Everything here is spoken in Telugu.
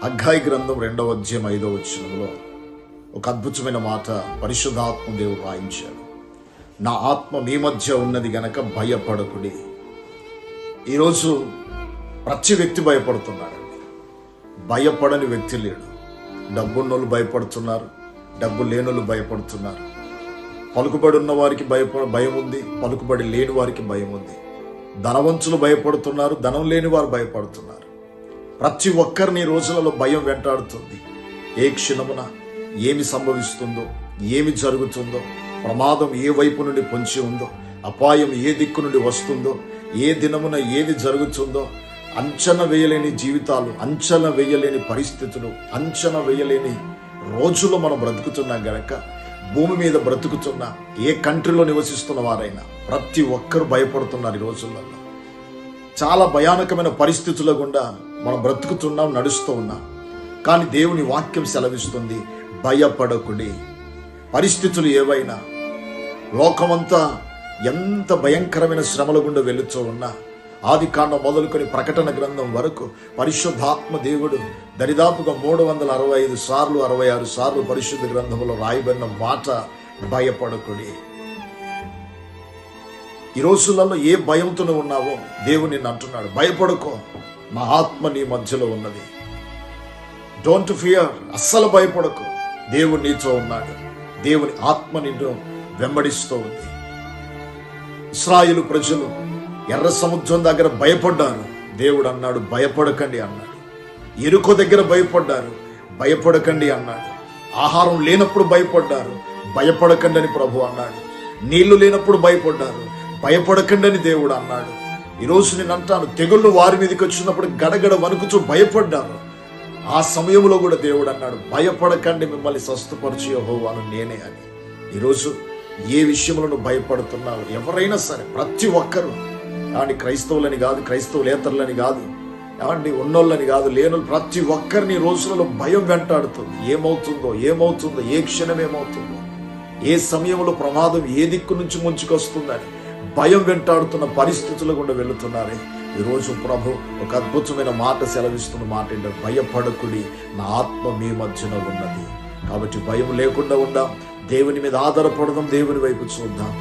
హగ్గాయి గ్రంథం 2వ అధ్యాయం 5వ వచనంలో ఒక అద్భుతమైన మాట పరిశుద్ధాత్మ దేవుడు రాయించాడు. నా ఆత్మ మీ మధ్య ఉన్నది గనక భయపడకుడి. ఈరోజు ప్రతి వ్యక్తి భయపడుతున్నాడండి. భయపడని వ్యక్తి లేడు. డబ్బున్నోళ్ళు భయపడుతున్నారు, డబ్బు లేనోళ్ళు భయపడుతున్నారు. పలుకుబడి ఉన్న వారికి భయం ఉంది, పలుకుబడి లేని వారికి భయం ఉంది. ధనవంతులు భయపడుతున్నారు, ధనం లేని వారు భయపడుతున్నారు. ప్రతి ఒక్కరిని రోజులలో భయం వెంటాడుతుంది. ఏ క్షణమున ఏమి సంభవిస్తుందో, ఏమి జరుగుతుందో, ప్రమాదం ఏ వైపు నుండి పొంచి ఉందో, అపాయం ఏ దిక్కు నుండి వస్తుందో, ఏ దినమున ఏది జరుగుతుందో అంచనా వేయలేని జీవితాలు, అంచనా వేయలేని పరిస్థితులు, అంచనా వేయలేని రోజుల్లో మనం బ్రతుకుతున్నాం గనక భూమి మీద బ్రతుకుతున్న ఏ కంట్రీలో నివసిస్తున్న వారైనా ప్రతి ఒక్కరు భయపడుతున్నారు. ఈ రోజులలో చాలా భయానకమైన పరిస్థితుల గుండా మనం బ్రతుకుతున్నాం, నడుస్తూ ఉన్నాం. కానీ దేవుని వాక్యం సెలవిస్తుంది, భయపడకుడి. పరిస్థితులు ఏవైనా, లోకమంతా ఎంత భయంకరమైన శ్రమల గుండా వెళుతూ ఉన్నా, ఆదికాండం మొదలుకొని ప్రకటన గ్రంథం వరకు పరిశుద్ధాత్మ దేవుడు దరిదాపుగా 365 సార్లు 66 సార్లు పరిశుద్ధ గ్రంథంలో రాయబడిన మాట భయపడకుడి. ఈ రోజులలో ఏ భయంతో ఉన్నావో దేవుడు నిన్ను అంటున్నాడు, భయపడుకో, నా ఆత్మ నీ మధ్యలో ఉన్నది. డోంట్ ఫియర్, అస్సలు భయపడకు. దేవుడు నీతో ఉన్నాడు. దేవుని ఆత్మ నిన్ను వెంబడిస్తూ ఉంది. ఇశ్రాయేలు ప్రజలు ఎర్ర సముద్రం దగ్గర భయపడ్డారు. దేవుడు అన్నాడు, భయపడకండి అన్నాడు. ఎరుకో దగ్గర భయపడ్డారు, భయపడకండి అన్నాడు. ఆహారం లేనప్పుడు భయపడ్డారు, భయపడకండి అని ప్రభు అన్నాడు. నీళ్లు లేనప్పుడు భయపడ్డారు, భయపడకండి అని దేవుడు అన్నాడు. ఈరోజు నేను అంటాను, తెగుళ్ళు వారి మీదకి వచ్చినప్పుడు గడగడ వణుకుతూ భయపడ్డారు. ఆ సమయంలో కూడా దేవుడు అన్నాడు, భయపడకండి, మిమ్మల్ని స్వస్థపరిచే యెహోవాను నేనే అని. ఈరోజు ఏ విషయంలో నువ్వు భయపడుతున్నావు? ఎవరైనా సరే, ప్రతి ఒక్కరూ, ఏమండి, క్రైస్తవులని కాదు, క్రైస్తవులేతరులని కాదు, ఏమండి, ఉన్నోళ్ళని కాదు, లేనోళ్ళు, ప్రతి ఒక్కరిని రోజులలో భయం వెంటాడుతుంది. ఏమవుతుందో, ఏ క్షణం ఏమవుతుందో, ఏ సమయంలో ప్రమాదం ఏ దిక్కు నుంచి ముంచుకొస్తుందని భయం వెంటాడుతున్న పరిస్థితులు గుండా వెళుతున్నారే. ఈరోజు ప్రభు ఒక అద్భుతమైన మాట సెలవిస్తున్న మాట ఏంటంటే, భయపడకుడి, నా ఆత్మ మీ మధ్యన ఉన్నది. కాబట్టి భయం లేకుండా ఉందాం, దేవుని మీద ఆధారపడదాం, దేవుని వైపు చూద్దాం.